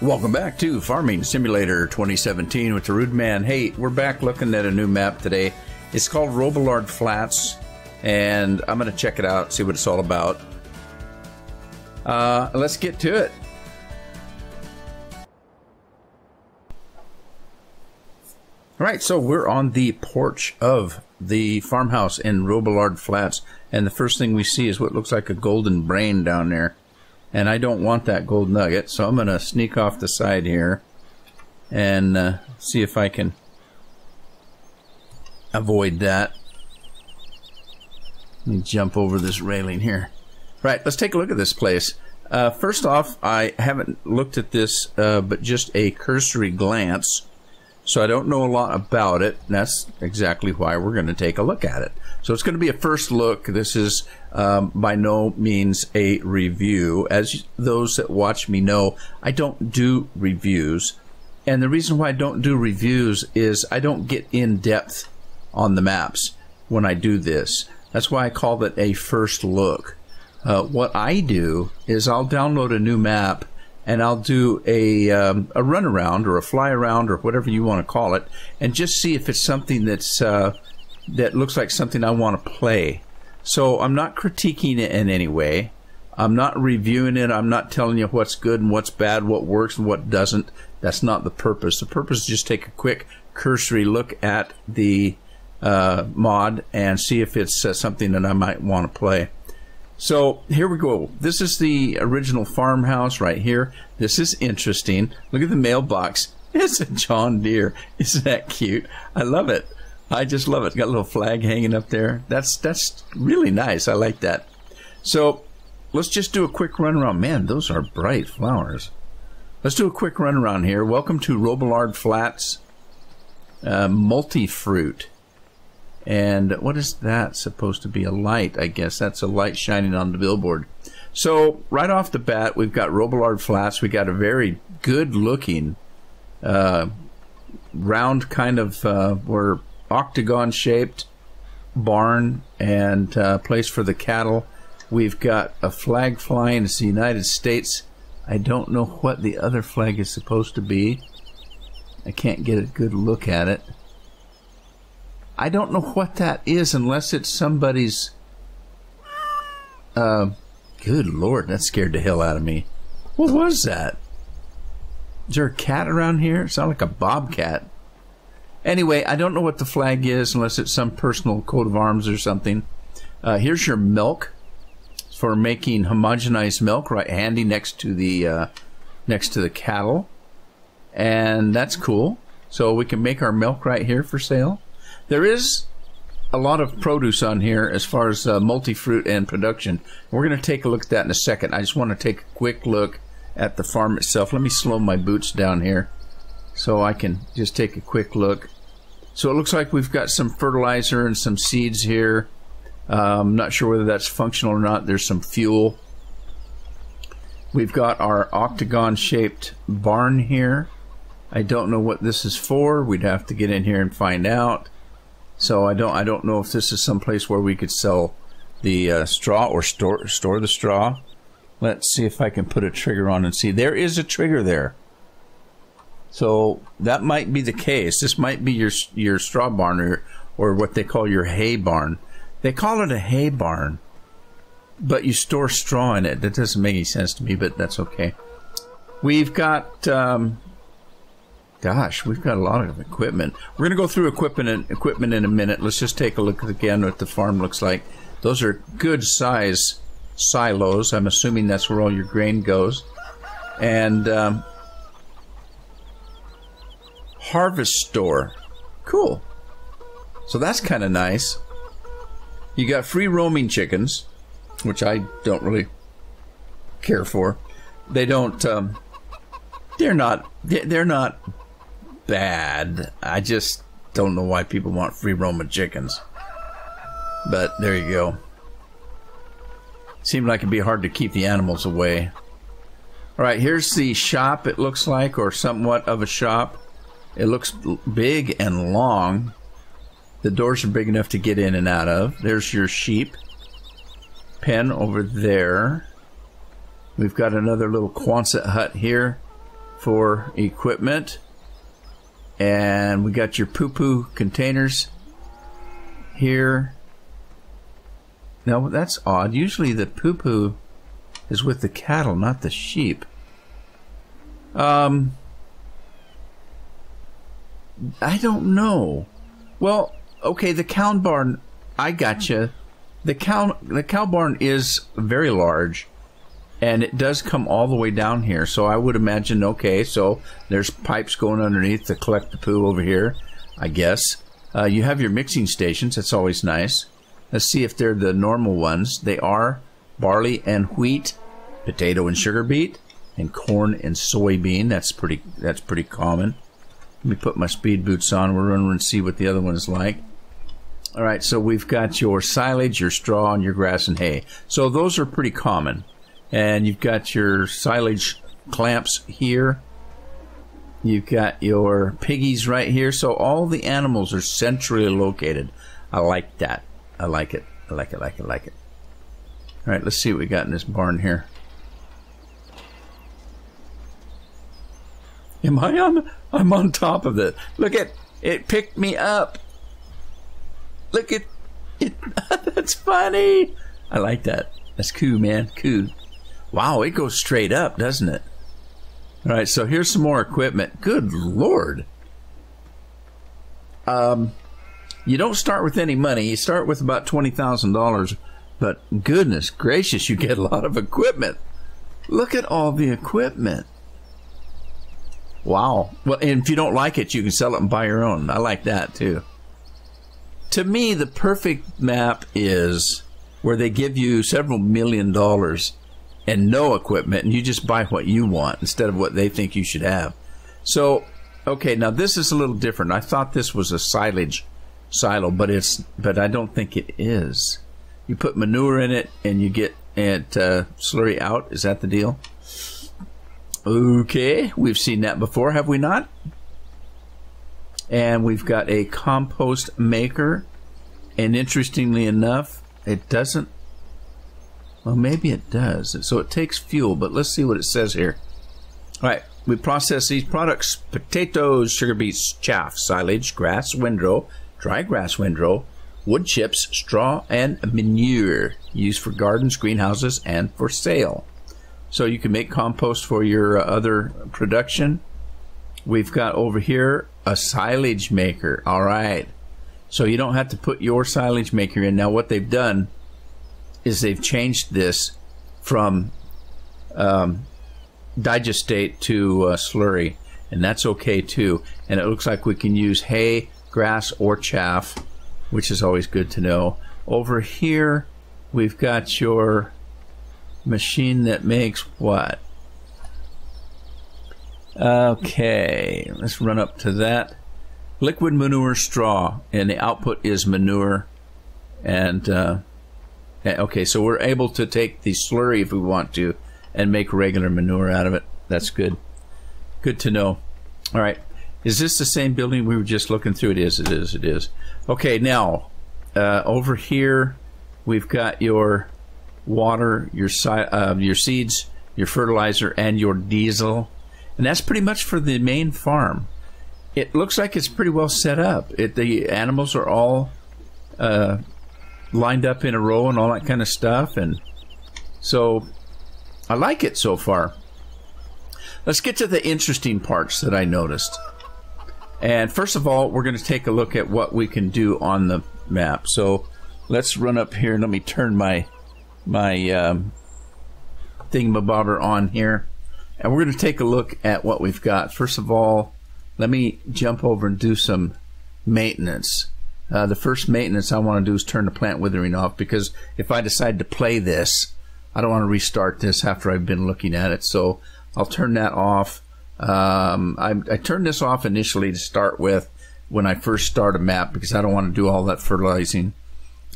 Welcome back to Farming Simulator 2017 with the Rude Man. Hey, we're back looking at a new map today. It's called Robillard Flats, and I'm going to check it out, see what it's all about. Let's get to it. Alright, so we're on the porch of the farmhouse in Robillard Flats, and the first thing we see is what looks like a golden brain down there. And I don't want that gold nugget, so I'm going to sneak off the side here and see if I can avoid that. Let me jump over this railing here. Right, let's take a look at this place. First off, I haven't looked at this but just a cursory glance, so I don't know a lot about it. And that's exactly why we're going to take a look at it. So it's going to be a first look. This is by no means a review. As those that watch me know, I don't do reviews. And the reason why I don't do reviews is I don't get in depth on the maps when I do this. That's why I call it a first look. What I do is I'll download a new map and I'll do a run around or a fly around or whatever you want to call it, and just see if it's something that's that looks like something I want to play. So I'm not critiquing it in any way. I'm not reviewing it. I'm not telling you what's good and what's bad, what works and what doesn't. That's not the purpose. The purpose is just take a quick cursory look at the mod and see if it's something that I might want to play. So here we go. This is the original farmhouse right here. This is interesting. Look at the mailbox. It's a John Deere. Isn't that cute? I love it. I just love it. It's got a little flag hanging up there. That's really nice. I like that. So let's just do a quick run around. Man, those are bright flowers. Let's do a quick run around here. Welcome to Robillard Flats multi-fruit. And what is that supposed to be? A light, I guess. That's a light shining on the billboard. So right off the bat, we've got Robillard Flats. We got a very good looking round kind of or octagon shaped barn and place for the cattle. We've got a flag flying. It's the United States. I don't know what the other flag is supposed to be. I can't get a good look at it. I don't know what that is unless it's somebody's... good Lord, that scared the hell out of me. What was that? Is there a cat around here? It sounded like a bobcat. Anyway, I don't know what the flag is unless it's some personal coat of arms or something. Here's your milk for making homogenized milk, right handy next to the cattle. And that's cool. So we can make our milk right here for sale. There is a lot of produce on here as far as multi-fruit and production. We're going to take a look at that in a second. I just want to take a quick look at the farm itself. Let me slow my boots down here so I can just take a quick look. So it looks like we've got some fertilizer and some seeds here. I'm not sure whether that's functional or not. There's some fuel. We've got our octagon-shaped barn here. I don't know what this is for. We'd have to get in here and find out. So I don't know if this is some place where we could sell the straw or store the straw. Let's see if I can put a trigger on and see. There is a trigger there. So that might be the case. This might be your straw barn or what they call your hay barn. They call it a hay barn, but you store straw in it. That doesn't make any sense to me, but that's okay. We've got... gosh, we've got a lot of equipment. We're going to go through equipment in a minute. Let's just take a look again at what the farm looks like. Those are good size silos. I'm assuming that's where all your grain goes. And harvest store. Cool. So that's kind of nice. You got free roaming chickens, which I don't really care for. They don't... they're not bad. I just don't know why people want free roaming chickens. But there you go. Seemed like it'd be hard to keep the animals away. Alright, here's the shop, it looks like, or somewhat of a shop. It looks big and long. The doors are big enough to get in and out of. There's your sheep pen over there. We've got another little Quonset hut here. for equipment. And we got your poo-poo containers here. Now, that's odd. Usually the poo-poo is with the cattle, not the sheep. I don't know. Well, okay, the cow barn, I gotcha. The cow barn is very large, and it does come all the way down here. So I would imagine, okay, so there's pipes going underneath to collect the poo over here, I guess. You have your mixing stations. That's always nice. Let's see if they're the normal ones. They are barley and wheat, potato and sugar beet, and corn and soybean. That's pretty common. Let me put my speed boots on. We'll run and see what the other one is like. All right, so we've got your silage, your straw, and your grass and hay. So those are pretty common. And you've got your silage clamps here. You've got your piggies right here. So all the animals are centrally located. I like that. I like it. I like it, like it, like it. All right, let's see what we got in this barn here. Am I on? I'm on top of it. Look at it. Picked me up. Look at it. That's funny. I like that. That's cool, man. Cool. Wow, it goes straight up, doesn't it? All right, so here's some more equipment. Good Lord. You don't start with any money. You start with about $20,000, but goodness gracious, you get a lot of equipment. Look at all the equipment. Wow. Well, and if you don't like it, you can sell it and buy your own. I like that too. To me, the perfect map is where they give you several $1 million and no equipment, and you just buy what you want instead of what they think you should have. So, okay, now this is a little different. I thought this was a silage silo, but I don't think it is. You put manure in it and you get it slurry out. Is that the deal? Okay, we've seen that before, have we not? And we've got a compost maker, and interestingly enough, it doesn't, well, maybe it does. So it takes fuel, but let's see what it says here. All right, we process these products: potatoes, sugar beets, chaff, silage, grass, windrow, dry grass windrow, wood chips, straw, and manure, used for gardens, greenhouses, and for sale. So you can make compost for your other production. We've got over here a silage maker. All right. So you don't have to put your silage maker in. Now what they've done is they've changed this from digestate to slurry, and that's okay too. And it looks like we can use hay, grass, or chaff, which is always good to know. Over here we've got your machine that makes what? Okay, let's run up to that. Liquid manure straw, and the output is manure. And okay, so we're able to take the slurry if we want to and make regular manure out of it. That's good. Good to know. All right, is this the same building we were just looking through? It is, it is, it is. Okay, now over here we've got your water, your seeds, your fertilizer, and your diesel. And that's pretty much for the main farm. It looks like it's pretty well set up. The animals are all lined up in a row and all that kind of stuff. And so I like it so far. Let's get to the interesting parts that I noticed. And first of all, we're going to take a look at what we can do on the map. So let's run up here and let me turn my thingamabobber on here, and we're going to take a look at what we've got. First of all, let me jump over and do some maintenance. The first maintenance I want to do is turn the plant withering off, because if I decide to play this, I don't want to restart this after I've been looking at it. So I'll turn that off. I turned this off initially to start with when I first start a map, because I don't want to do all that fertilizing.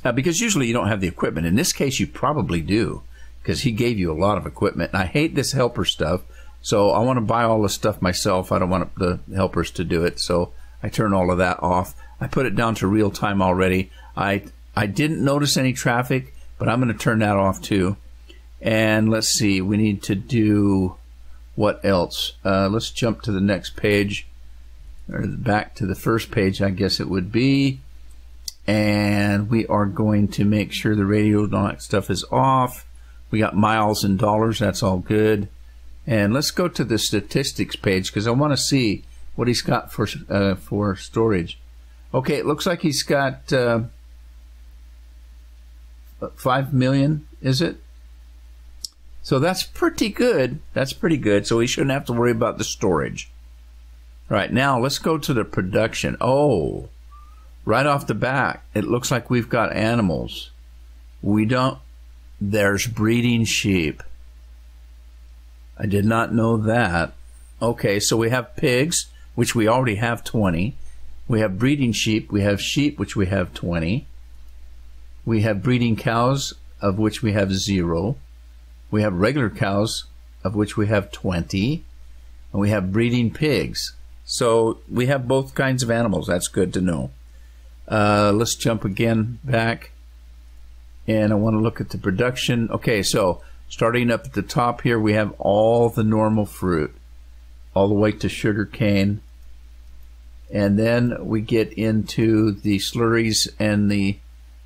Because usually you don't have the equipment. In this case, you probably do, because he gave you a lot of equipment. And I hate this helper stuff, so I want to buy all the stuff myself. I don't want the helpers to do it, so I turn all of that off. I put it down to real time already. I didn't notice any traffic, but I'm going to turn that off too. And let's see, we need to do what else. Let's jump to the next page, or back to the first page, I guess it would be. And we are going to make sure the radio and all that stuff is off. We got miles and dollars. That's all good. And let's go to the statistics page because I want to see what he's got for storage. Okay, it looks like he's got 5 million, is it? So that's pretty good. That's pretty good. So we shouldn't have to worry about the storage. All right, now let's go to the production. Oh, right off the bat, it looks like we've got animals. We don't. There's breeding sheep. I did not know that. Okay, so we have pigs, which we already have 20. We have breeding sheep. We have sheep, which we have 20. We have breeding cows, of which we have 0. We have regular cows, of which we have 20. And we have breeding pigs. So we have both kinds of animals. That's good to know. Let's jump again back. And I want to look at the production. Okay, so starting up at the top here, we have all the normal fruit, all the way to sugar cane. And then we get into the slurries and the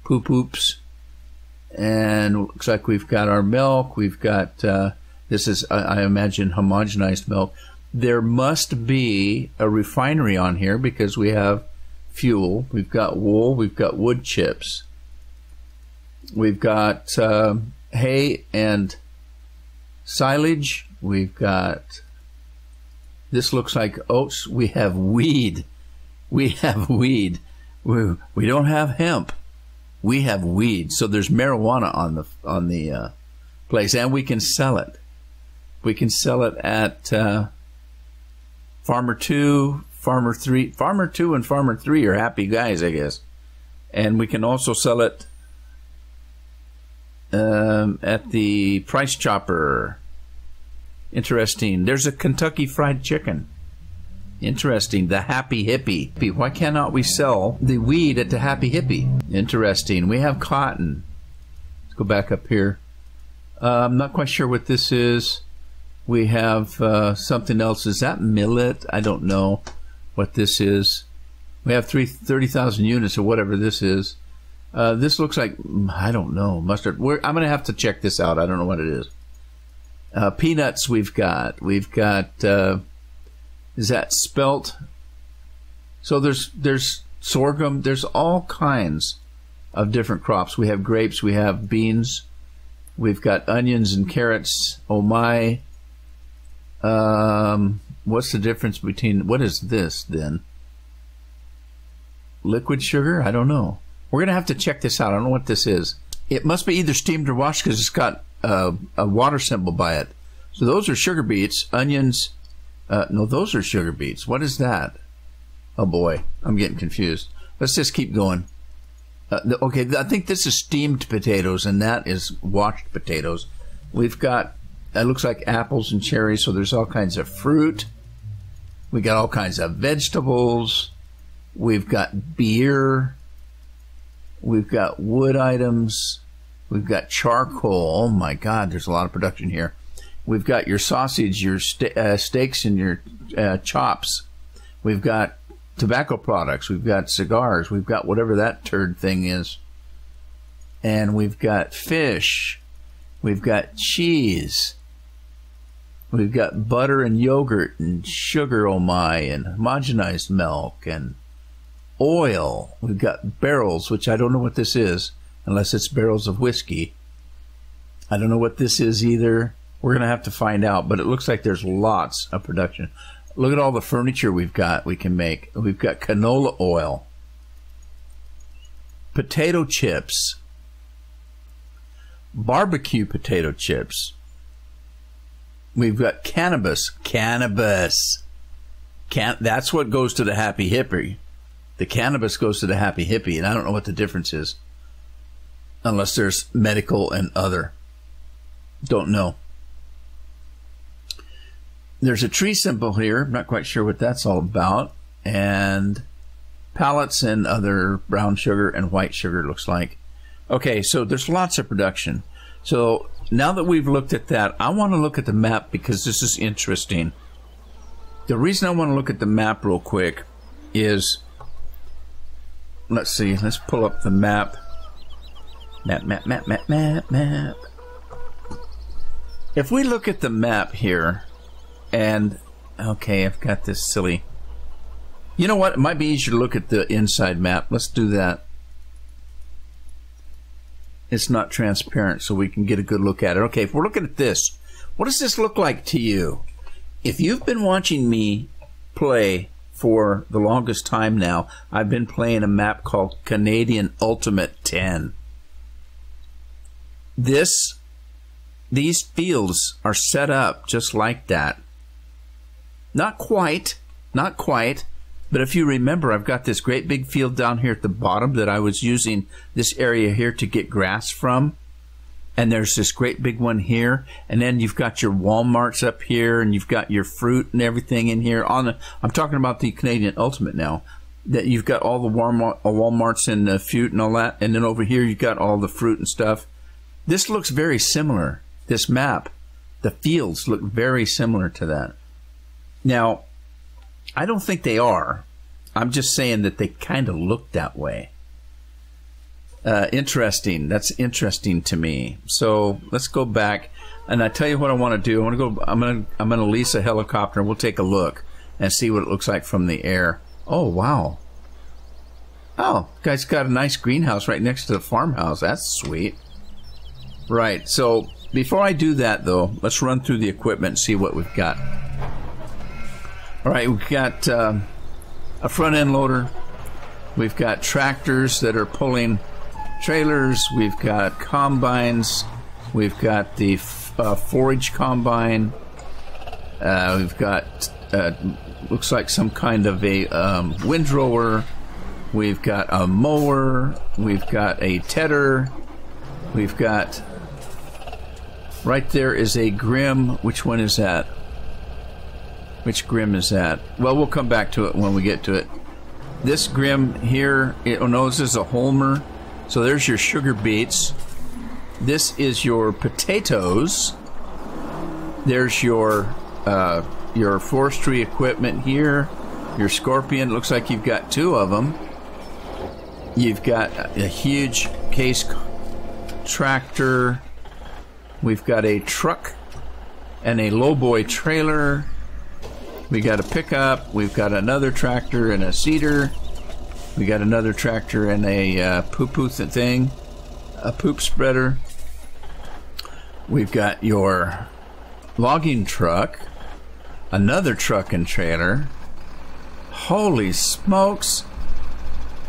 poop-oops. And it looks like we've got our milk. We've got, this is, I imagine, homogenized milk. There must be a refinery on here because we have fuel. We've got wool. We've got wood chips. We've got hay and silage. We've got, this looks like oats. We have weed. We have weed. We don't have hemp. We have weed. So there's marijuana on the place, and we can sell it. We can sell it at Farmer 2, Farmer 3. Farmer 2 and Farmer 3 are happy guys, I guess. And we can also sell it at the Price Chopper. Interesting. There's a Kentucky Fried Chicken. Interesting. The Happy Hippie. Why cannot we sell the weed at the Happy Hippie? Interesting. We have cotton. Let's go back up here. I'm not quite sure what this is. We have something else. Is that millet? I don't know what this is. We have 30,000 units or whatever this is. This looks like, I don't know, mustard. I'm going to have to check this out. I don't know what it is. Peanuts we've got. We've got, is that spelt? So there's sorghum. There's all kinds of different crops. We have grapes. We have beans. We've got onions and carrots. Oh my. What's the difference between, what is this then? Liquid sugar? I don't know. We're going to have to check this out. I don't know what this is. It must be either steamed or washed because it's got a water symbol by it. So those are sugar beets, onions. No, those are sugar beets. What is that? Oh boy, I'm getting confused. Let's just keep going. Okay, I think this is steamed potatoes and that is washed potatoes. We've got, it looks like apples and cherries, so there's all kinds of fruit. We got all kinds of vegetables. We've got beer. We've got wood items. We've got charcoal. Oh my God, there's a lot of production here. We've got your sausage, your steaks, and your chops. We've got tobacco products. We've got cigars. We've got whatever that turd thing is. And we've got fish. We've got cheese. We've got butter and yogurt and sugar, oh my, and homogenized milk and oil. We've got barrels, which I don't know what this is, unless it's barrels of whiskey. I don't know what this is either. We're going to have to find out, but it looks like there's lots of production. Look at all the furniture we've got we can make. We've got canola oil, potato chips, barbecue potato chips. We've got cannabis. That's what goes to the Happy Hippie. The cannabis goes to the Happy Hippie, and I don't know what the difference is. Unless there's medical and other. Don't know. There's a tree symbol here. I'm not quite sure what that's all about. And pallets and other brown sugar and white sugar, looks like. Okay, so there's lots of production. So now that we've looked at that, I want to look at the map because this is interesting. The reason I want to look at the map real quick is, let's see, let's pull up the map. Map. If we look at the map here, and, okay, I've got this silly. You know what? It might be easier to look at the inside map. Let's do that. It's not transparent, so we can get a good look at it. Okay, if we're looking at this, what does this look like to you? If you've been watching me play for the longest time now, I've been playing a map called Canadian Ultimate 10. These fields are set up just like that. Not quite, but if you remember, I've got this great big field down here at the bottom that I was using this area here to get grass from. And there's this great big one here, and then you've got your Walmarts up here, and you've got your fruit and everything in here. I'm talking about the Canadian Ultimate now. That you've got all the Walmarts and the fruit and all that, and then over here you've got all the fruit and stuff. This looks very similar. This map, the fields look very similar to that. Now, I don't think they are. I'm just saying that they kind of look that way. Interesting. That's interesting to me. So let's go back, and I tell you what I want to do. I want to go. I'm gonna lease a helicopter, and we'll take a look and see what it looks like from the air. Oh wow! Oh, guy's got a nice greenhouse right next to the farmhouse. That's sweet. Right. So before I do that, though, let's run through the equipment and see what we've got. All right, we've got a front end loader. We've got tractors that are pulling trailers. We've got combines. We've got the forage combine. We've got looks like some kind of a windrower. We've got a mower. We've got a tedder. We've got right there is a Grim. Which one is that? Which Grim is that? Well, we'll come back to it when we get to it. This Grim here, oh no, this is a Holmer. So there's your sugar beets. This is your potatoes. There's your forestry equipment here. Your Scorpion. Looks like you've got two of them. You've got a huge case tractor. We've got a truck and a lowboy trailer. We got a pickup. We've got another tractor and a seeder. We got another tractor and a poo-poo thing, a poop spreader. We've got your logging truck, another truck and trailer. Holy smokes!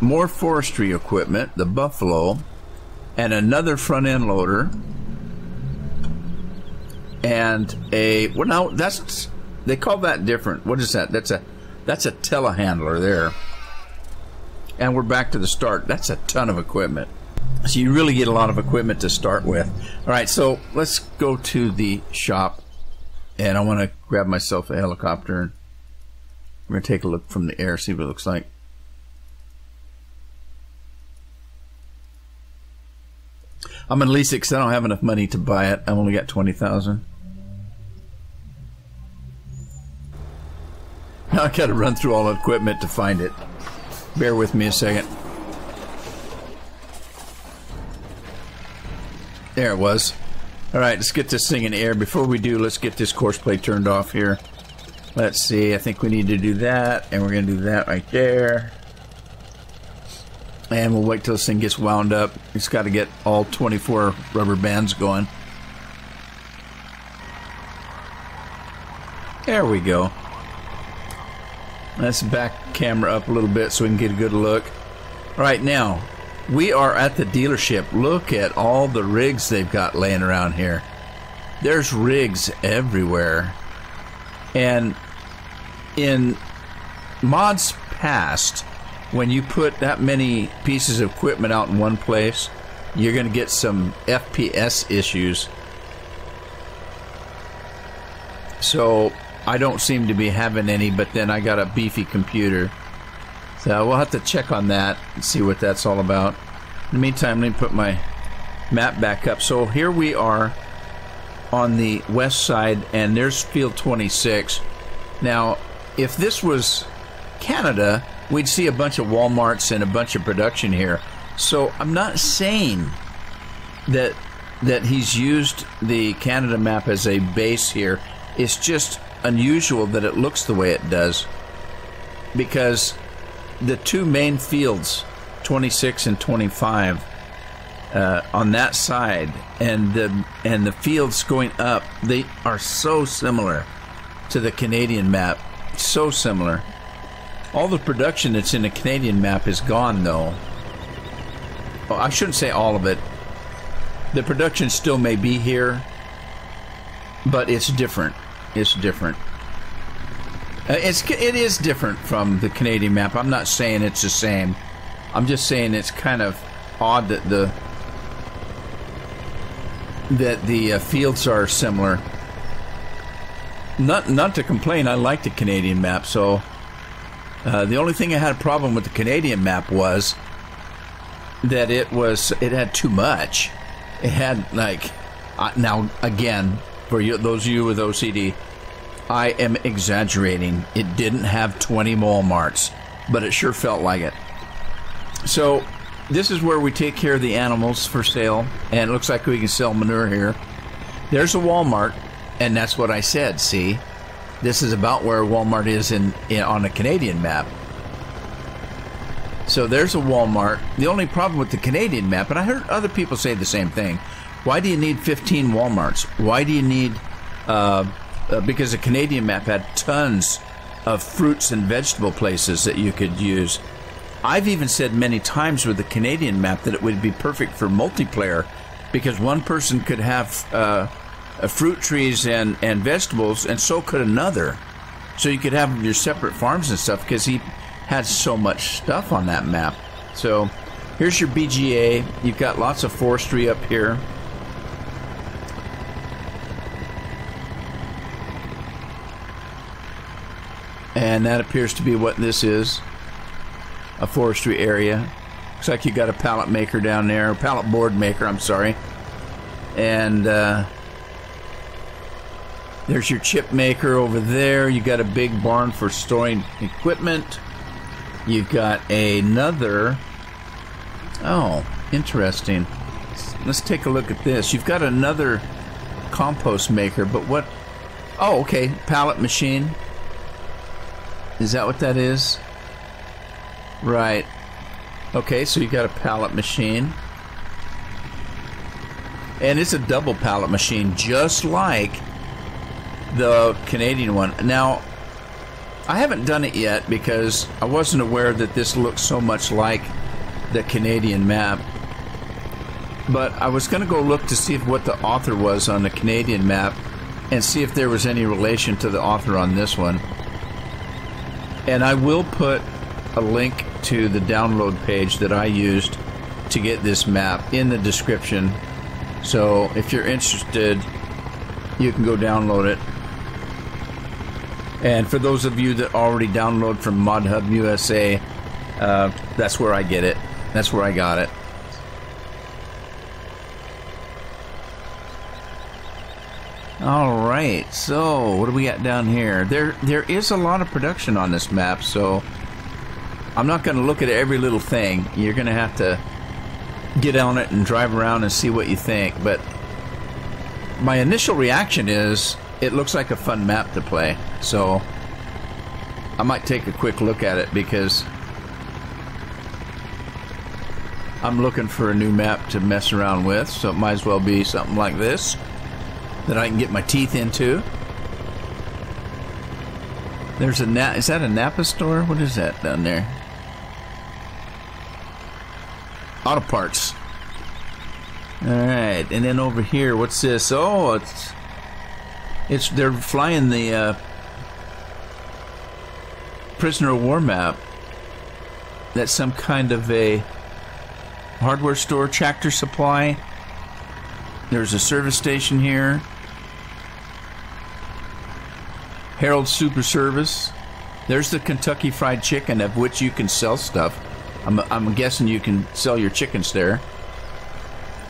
More forestry equipment, the Buffalo, and another front end loader, and a well now that's they call that different. What is that? That's a telehandler there. And we're back to the start. That's a ton of equipment. So you really get a lot of equipment to start with. All right, so let's go to the shop. And I want to grab myself a helicopter. And we're going to take a look from the air, see what it looks like. I'm going to lease it because I don't have enough money to buy it. I've only got $20,000. Now I got to run through all the equipment to find it. Bear with me a second. There it was. Alright, let's get this thing in air. Before we do, let's get this course plate turned off here. Let's see, I think we need to do that, and we're going to do that right there. And we'll wait till this thing gets wound up. It's got to get all 24 rubber bands going. There we go. Let's back camera up a little bit so we can get a good look. Right now, we are at the dealership. Look at all the rigs they've got laying around here. There's rigs everywhere. And in mods past, when you put that many pieces of equipment out in one place, you're going to get some FPS issues. So I don't seem to be having any, but then I got a beefy computer. So we'll have to check on that and see what that's all about. In the meantime, let me put my map back up. So here we are on the west side, and there's field 26. Now, if this was Canada, we'd see a bunch of Walmarts and a bunch of production here. So I'm not saying that he's used the Canada map as a base here. It's just unusual that it looks the way it does, because the two main fields, 26 and 25, on that side, and the fields going up, they are so similar to the Canadian map. So similar. All the production that's in the Canadian map is gone, though. Well, I shouldn't say all of it. The production still may be here, but it's different. It's different. It is different from the Canadian map. I'm not saying it's the same. I'm just saying it's kind of odd that the fields are similar. Not to complain. I like the Canadian map. So the only thing I had a problem with the Canadian map was that it had too much. It had, like, now again, for you, those of you with OCD, I am exaggerating. It didn't have 20 Walmarts, but it sure felt like it. So this is where we take care of the animals for sale, and it looks like we can sell manure here. There's a Walmart, and that's what I said. See, this is about where Walmart is on the Canadian map. So there's a Walmart. The only problem with the Canadian map, and I heard other people say the same thing, why do you need 15 Walmarts? Why do you need, because the Canadian map had tons of fruits and vegetable places that you could use. I've even said many times with the Canadian map that it would be perfect for multiplayer, because one person could have fruit trees and vegetables, and so could another. So you could have your separate farms and stuff, because he had so much stuff on that map. So here's your BGA. You've got lots of forestry up here. And that appears to be what this is, a forestry area. Looks like you got a pallet maker down there, a pallet board maker, I'm sorry. And there's your chip maker over there. You got a big barn for storing equipment. You've got another, oh, interesting. Let's take a look at this. You've got another compost maker, but what, oh, okay, pallet machine. Is that what that is? Right. Okay, so you got a pallet machine. And it's a double pallet machine, just like the Canadian one. Now, I haven't done it yet because I wasn't aware that this looks so much like the Canadian map. But I was going to go look to see what the author was on the Canadian map and see if there was any relation to the author on this one. And I will put a link to the download page that I used to get this map in the description. So if you're interested, you can go download it. And for those of you that already download from ModHub USA, that's where I get it. That's where I got it. All right, so what do we got down here? There is a lot of production on this map, so I'm not going to look at every little thing. You're going to have to get on it and drive around and see what you think. But my initial reaction is it looks like a fun map to play. So I might take a quick look at it because I'm looking for a new map to mess around with. So it might as well be something like this that I can get my teeth into. There's a is that a Napa store? What is that down there? Auto parts. Alright, and then over here, what's this? Oh, it's they're flying the prisoner of war map. That's some kind of a hardware store, Tractor Supply. There's a service station here. Harold Super Service. There's the Kentucky Fried Chicken, of which you can sell stuff. I'm guessing you can sell your chickens there.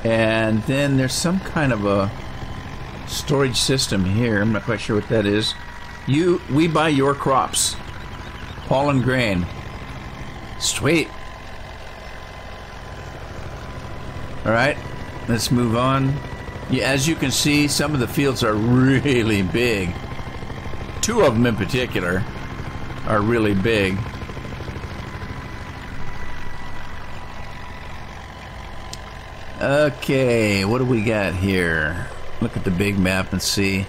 And then there's some kind of a storage system here. I'm not quite sure what that is. We buy your crops. Pollen grain. Sweet. Alright, let's move on. Yeah, as you can see, some of the fields are really big. Two of them in particular are really big. Okay, what do we got here? Look at the big map and see.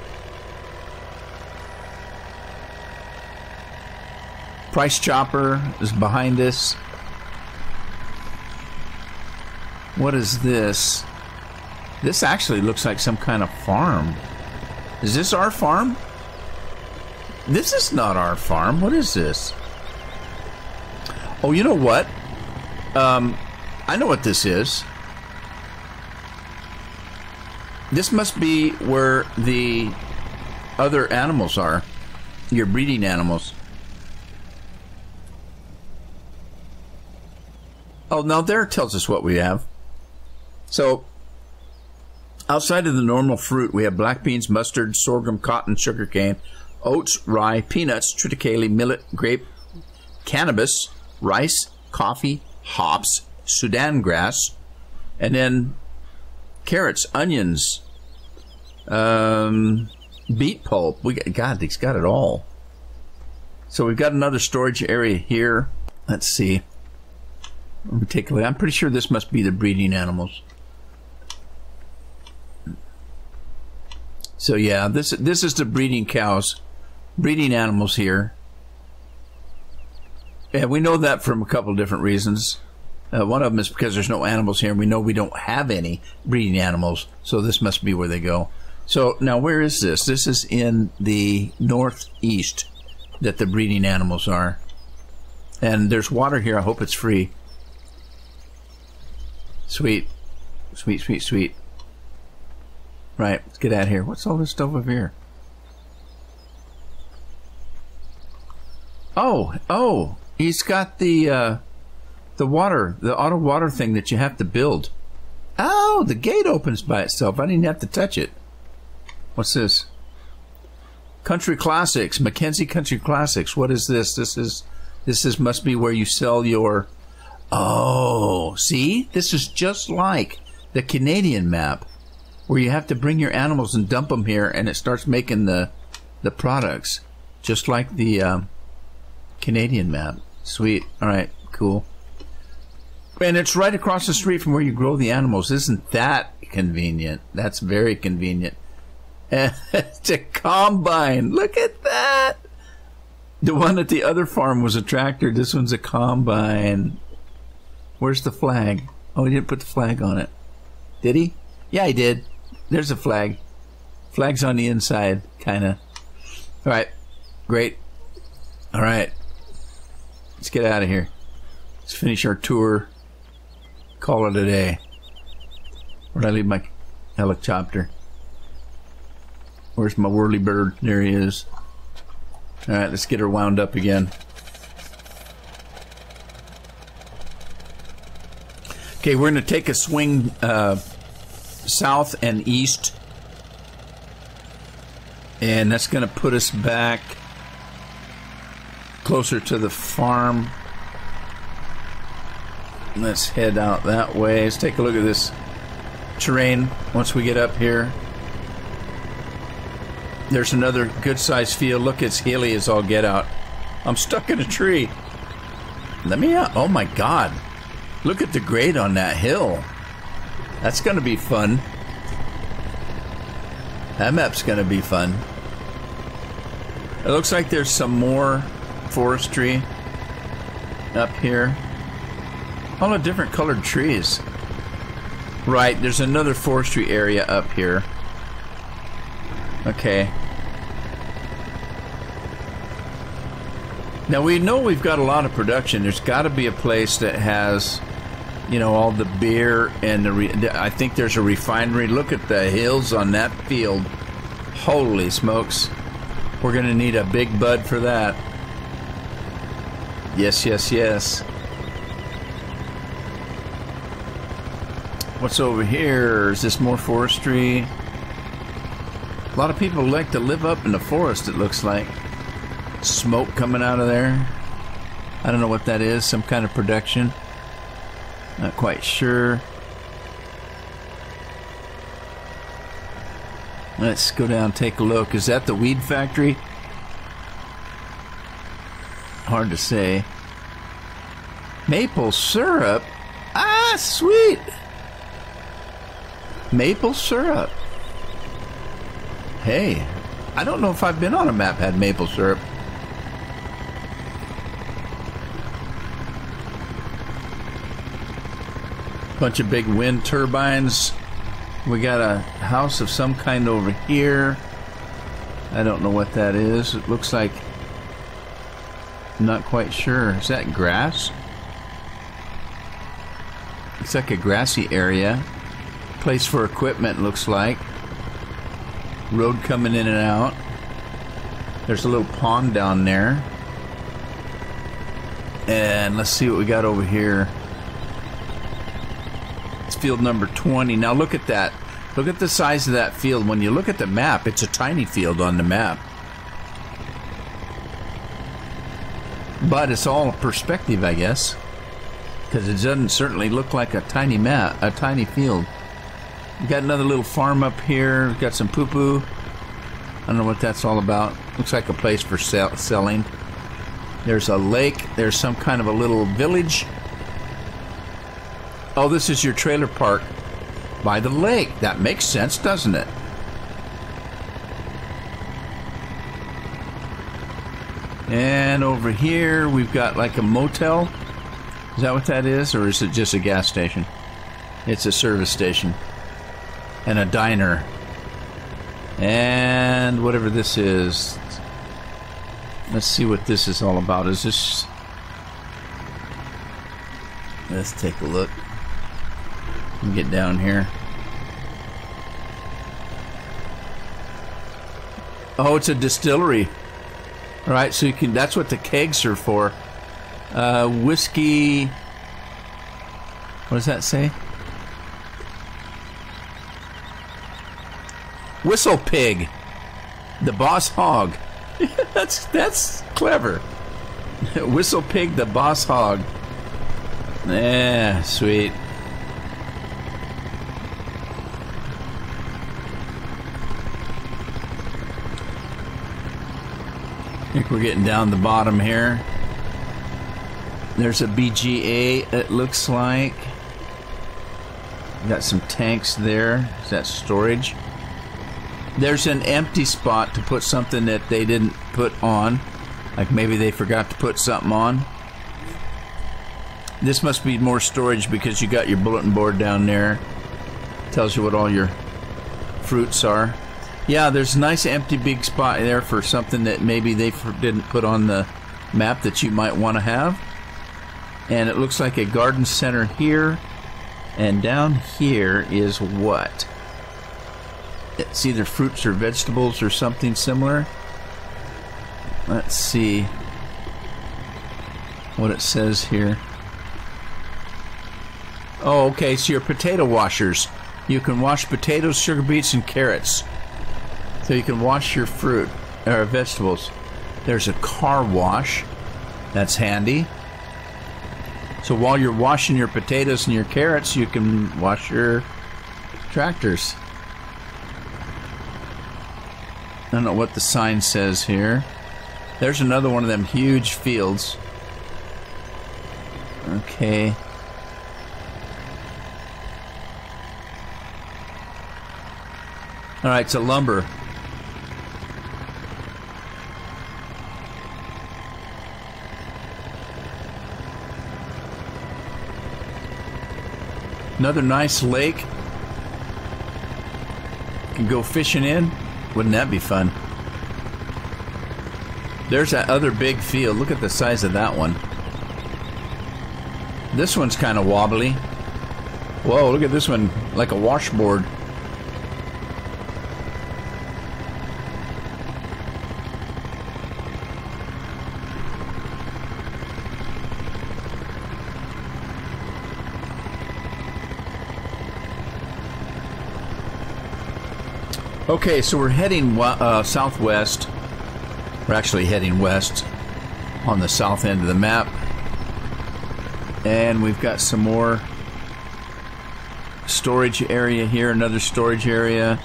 Price chopper is behind us. What is this? This actually looks like some kind of farm. Is this our farm? This is not our farm. What is this? Oh, you know what? I know what this is. This must be where the other animals are. Your breeding animals. Oh, now there it tells us what we have. So, outside of the normal fruit, we have black beans, mustard, sorghum, cotton, sugarcane, oats, rye, peanuts, triticale, millet, grape, cannabis, rice, coffee, hops, Sudan grass, and then carrots, onions, beet pulp. God, he's got it all. So we've got another storage area here. Let's see. Let me take a look. I'm pretty sure this must be the breeding animals. So yeah, this is the breeding cows, breeding animals here. Yeah, we know that from a couple of different reasons. One of them is because there's no animals here, and we know we don't have any breeding animals, so this must be where they go. So now where is this? This is in the northeast that the breeding animals are. And there's water here. I hope it's free. Sweet. Sweet, sweet, sweet. Right, let's get out of here. What's all this stuff over here? Oh, he's got the water, the auto water thing that you have to build. Oh, the gate opens by itself. I didn't have to touch it. What's this? Country Classics, Mackenzie Country Classics. What is this? This is must be where you sell your. Oh, see, this is just like the Canadian map, where you have to bring your animals and dump them here, and it starts making the products, just like the Canadian map. Sweet. All right, cool. And it's right across the street from where you grow the animals. Isn't that convenient? That's very convenient. It's a combine. Look at that. The one at the other farm was a tractor. This one's a combine. Where's the flag? Oh, he didn't put the flag on it. Did he? Yeah, he did. There's a flag. Flag's on the inside, kind of. All right. Great. All right. Let's get out of here. Let's finish our tour. Call it a day. Where'd I leave my helicopter? Where's my whirly bird? There he is. All right, let's get her wound up again. Okay, we're going to take a swing south and east. And that's going to put us back closer to the farm. Let's head out that way. Let's take a look at this terrain once we get up here. There's another good-sized field. Look, it's hilly as all get out. I'm stuck in a tree. Let me out. Oh, my God. Look at the grade on that hill. That's going to be fun. That map's going to be fun. It looks like there's some more forestry up here. All the different colored trees. Right, there's another forestry area up here. Okay. Now we know we've got a lot of production. There's got to be a place that has, you know, all the beer and I think there's a refinery. Look at the hills on that field. Holy smokes. We're going to need a big bud for that. Yes, yes, yes. What's over here? Is this more forestry? A lot of people like to live up in the forest, it looks like. Smoke coming out of there. I don't know what that is. Some kind of production. Not quite sure. Let's go down and take a look. Is that the weed factory? Hard to say. Maple syrup? Ah, sweet! Maple syrup. Hey, I don't know if I've been on a map had maple syrup. Bunch of big wind turbines. We got a house of some kind over here. I don't know what that is. It looks like... I'm not quite sure. Is that grass? It's like a grassy area. Place for equipment, looks like. Road coming in and out. There's a little pond down there. And let's see what we got over here. It's field number 20. Now look at that. Look at the size of that field. When you look at the map, it's a tiny field on the map. But it's all perspective, I guess. Because it doesn't certainly look like a tiny map, a tiny field. We got another little farm up here. Got some poo-poo. I don't know what that's all about. Looks like a place for selling. There's a lake. There's some kind of a little village. Oh, this is your trailer park by the lake. That makes sense, doesn't it? And over here we've got like a motel. Is that what that is? Or is it just a gas station? It's a service station. And a diner. And whatever this is. Let's see what this is all about. Is this... Let's take a look. Let me get down here. Oh, it's a distillery. All right, so you can... That's what the kegs are for. Whiskey... What does that say? Whistle Pig, the Boss Hog. that's clever. Whistle Pig, the Boss Hog. Yeah, sweet. I think we're getting down the bottom here. There's a BGA, it looks like. Got some tanks there. Is that storage? There's an empty spot to put something that they didn't put on. Like maybe they forgot to put something on. This must be more storage because you got your bulletin board down there. Tells you what all your fruits are. Yeah, there's a nice empty big spot there for something that maybe they didn't put on the map that you might want to have. And it looks like a garden center here. And down here is what? It's either fruits or vegetables or something similar. Let's see what it says here. Oh, okay, so your potato washers. You can wash potatoes, sugar beets, and carrots. So you can wash your fruit or vegetables. There's a car wash. That's handy. So while you're washing your potatoes and your carrots, you can wash your tractors. I don't know what the sign says here. There's another one of them huge fields. Okay. Alright, so lumber. Another nice lake. Can go fishing in. Wouldn't that be fun? There's that other big field. Look at the size of that one. This one's kind of wobbly. Whoa, look at this one. Like a washboard. Okay, so we're heading southwest. We're actually heading west on the south end of the map. And we've got some more storage area here, another storage area.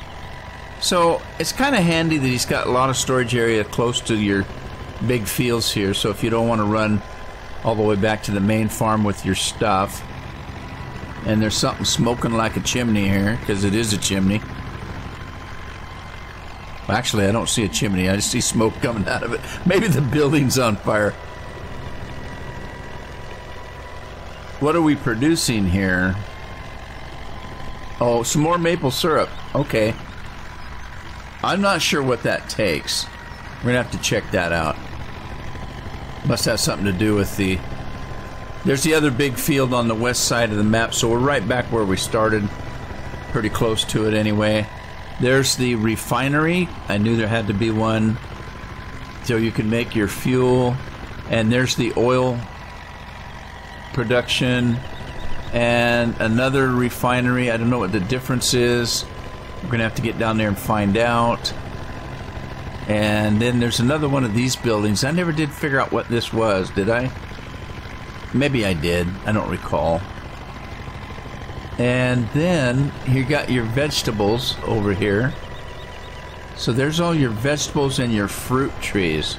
So it's kind of handy that he's got a lot of storage area close to your big fields here. So if you don't want to run all the way back to the main farm with your stuff. And there's something smoking like a chimney here, because it is a chimney. Actually, I don't see a chimney. I just see smoke coming out of it. Maybe the building's on fire. What are we producing here? Oh, some more maple syrup. Okay. I'm not sure what that takes. We're going to have to check that out. Must have something to do with the... There's the other big field on the west side of the map, so we're right back where we started. Pretty close to it anyway. There's the refinery. I knew there had to be one. So you can make your fuel. And there's the oil production. And another refinery. I don't know what the difference is. We're going to have to get down there and find out. And then there's another one of these buildings. I never did figure out what this was, did I? Maybe I did. I don't recall. And then you got your vegetables over here. So there's all your vegetables and your fruit trees.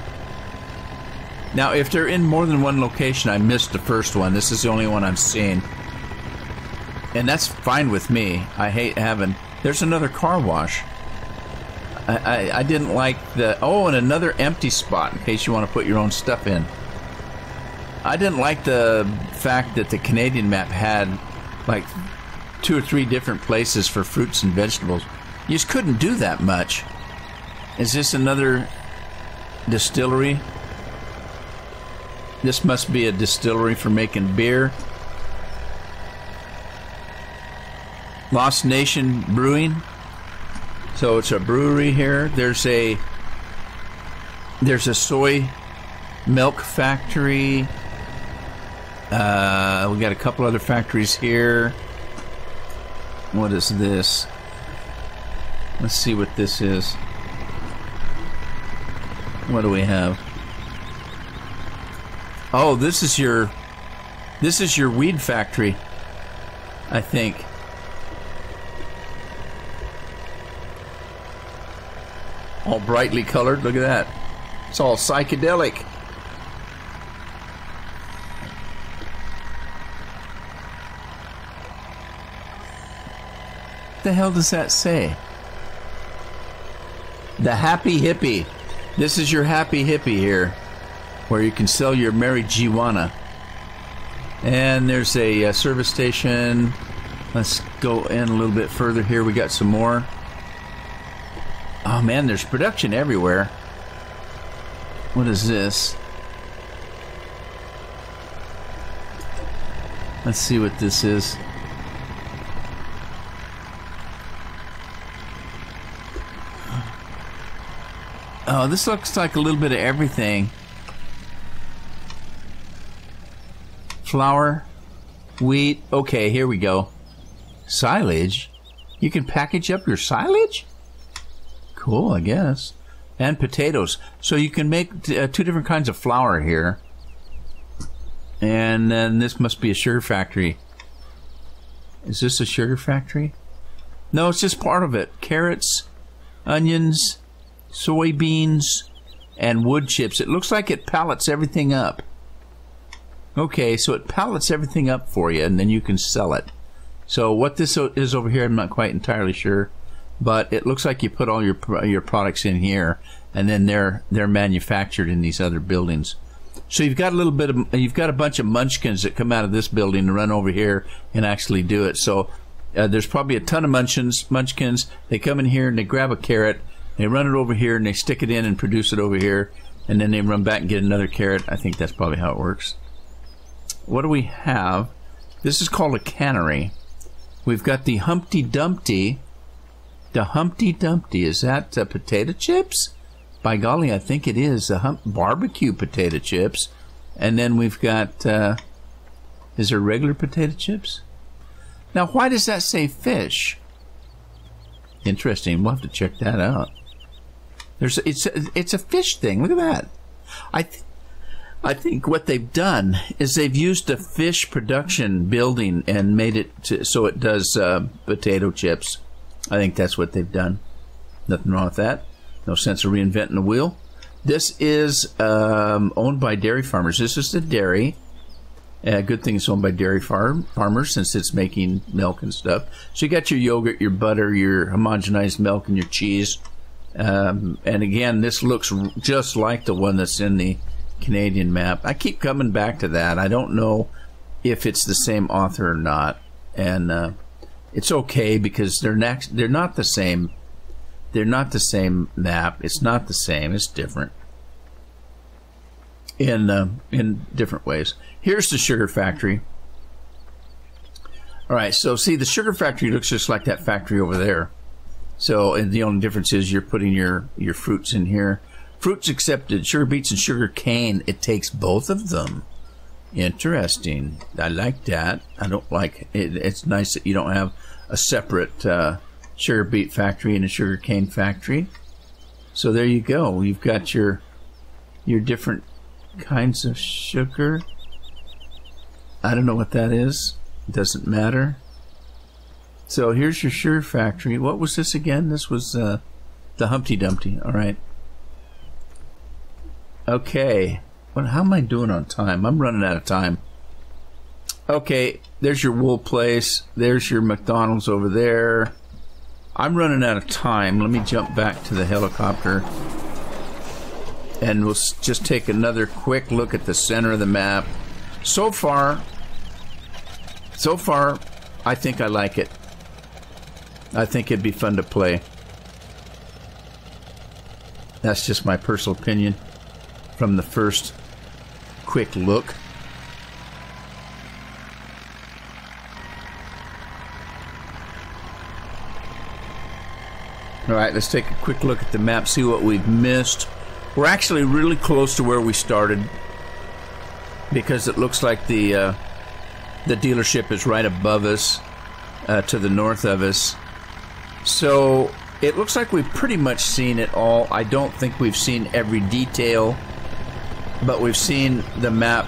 Now, if they're in more than one location, I missed the first one. This is the only one I'm seeing. And that's fine with me. I hate having... There's another car wash. I didn't like the... Oh, and another empty spot in case you want to put your own stuff in. I didn't like the fact that the Canadian map had like 2 or 3 different places for fruits and vegetables. You just couldn't do that much. Is this another distillery? This must be a distillery for making beer. Lost Nation Brewing. So it's a brewery here. There's a soy milk factory. We got a couple other factories here. What is this? Let's see what this is. What do we have? Oh, this is your weed factory, I think. All brightly colored. Look at that. It's all psychedelic. What the hell does that say? The Happy Hippie. This is your Happy Hippie here, where you can sell your marijuana. And there's a service station. Let's go in a little bit further here. We got some more. Oh man, there's production everywhere. What is this? Let's see what this is. Oh, this looks like a little bit of everything. Flour, wheat. Okay, here we go. Silage? You can package up your silage? Cool, I guess. And potatoes. So you can make 2 different kinds of flour here. And then this must be a sugar factory. Is this a sugar factory? No, it's just part of it. Carrots, onions, soybeans, and wood chips. It looks like it pallets everything up. Okay, so it pallets everything up for you, and then you can sell it. So what this is over here, I'm not quite entirely sure. But it looks like you put all your products in here, and then they're manufactured in these other buildings. So you've got a bunch of munchkins that come out of this building and run over here and actually do it. So there's probably a ton of munchkins. They come in here and they grab a carrot, they run it over here and they stick it in and produce it over here, and then they run back and get another carrot. I think that's probably how it works. What do we have? This is called a cannery. We've got the Humpty Dumpty. The Humpty Dumpty, is that potato chips? By golly, I think it is. The barbecue potato chips. And then we've got, is there regular potato chips? Now, why does that say fish? Interesting. We'll have to check that out. It's a fish thing. Look at that. I think what they've done is they've used a fish production building and made it so it does potato chips. I think that's what they've done. Nothing wrong with that. No sense of reinventing the wheel. This is owned by dairy farmers. This is the dairy. Good thing it's owned by dairy farmers since it's making milk and stuff. So you got your yogurt, your butter, your homogenized milk, and your cheese. And again, this looks just like the one that's in the Canadian map. I keep coming back to that. I don't know if it's the same author or not. And it's okay because they're not the same. They're not the same map. It's not the same. It's different in different ways. Here's the sugar factory. All right, so see, the sugar factory looks just like that factory over there. So and the only difference is you're putting your fruits in here. Fruits accepted. Sugar beets and sugar cane. It takes both of them. Interesting. I like that. I don't like it. It's nice that you don't have a separate sugar beet factory and a sugar cane factory. So there you go. You've got your different kinds of sugar. I don't know what that is. It doesn't matter. So here's your sugar factory. What was this again? This was the Humpty Dumpty. All right. Okay. How am I doing on time? I'm running out of time. Okay. There's your wool place. There's your McDonald's over there. I'm running out of time. Let me jump back to the helicopter. And we'll just take another quick look at the center of the map. So far, I think I like it. I think it'd be fun to play. That's just my personal opinion from the first quick look. All right, let's take a quick look at the map, see what we've missed. We're actually really close to where we started because it looks like the dealership is right above us, to the north of us. So it looks like we've pretty much seen it all. I don't think we've seen every detail, but we've seen the map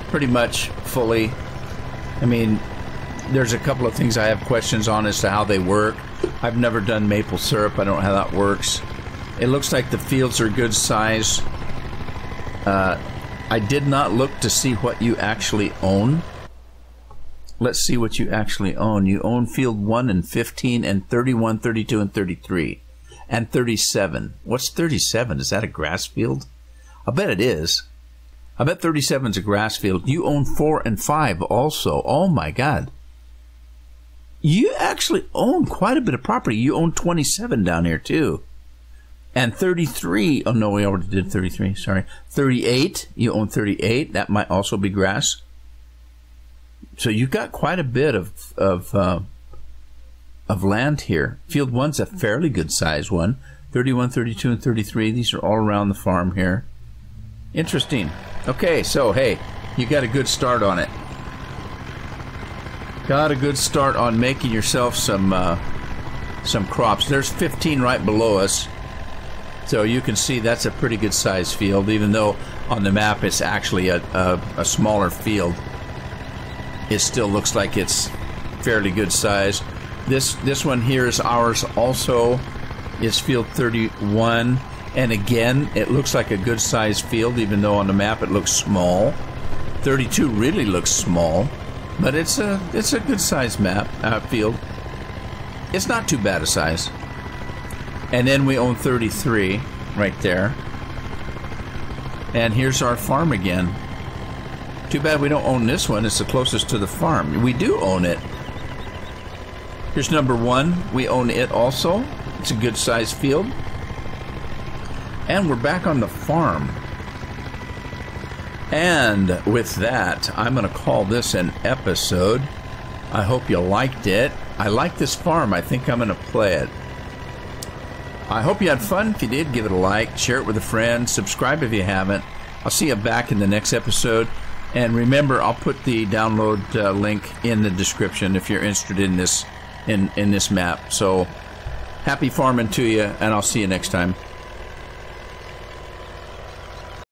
pretty much fully. I mean, there's a couple of things I have questions on as to how they work. I've never done maple syrup. I don't know how that works. It looks like the fields are good size. I did not look to see what you actually own. Let's see what you actually own. You own field 1 and 15 and 31, 32, and 33. And 37. What's 37? Is that a grass field? I bet it is. I bet 37 is a grass field. You own 4 and 5 also. Oh my God. You actually own quite a bit of property. You own 27 down here too. And 33, oh no, we already did 33, sorry. 38, you own 38. That might also be grass. So you've got quite a bit of land here. Field 1's a fairly good size one. 31, 32, and 33. These are all around the farm here. Interesting. Okay, so hey, you got a good start on it. Got a good start on making yourself some crops. There's 15 right below us. So you can see that's a pretty good size field, even though on the map it's actually a smaller field. It still looks like it's fairly good size. This one here is ours also. It's field 31. And again, it looks like a good size field, even though on the map it looks small. 32 really looks small, but it's a good size map field. It's not too bad a size. And then we own 33 right there. And here's our farm again. Too bad we don't own this one. It's the closest to the farm. We do own it. Here's number 1. We own it also. It's a good sized field. And we're back on the farm. And with that, I'm going to call this an episode. I hope you liked it. I like this farm. I think I'm going to play it. I hope you had fun. If you did, give it a like, share it with a friend, subscribe if you haven't. I'll see you back in the next episode. And remember, I'll put the download link in the description if you're interested in this in this map. So happy farming to you, and I'll see you next time.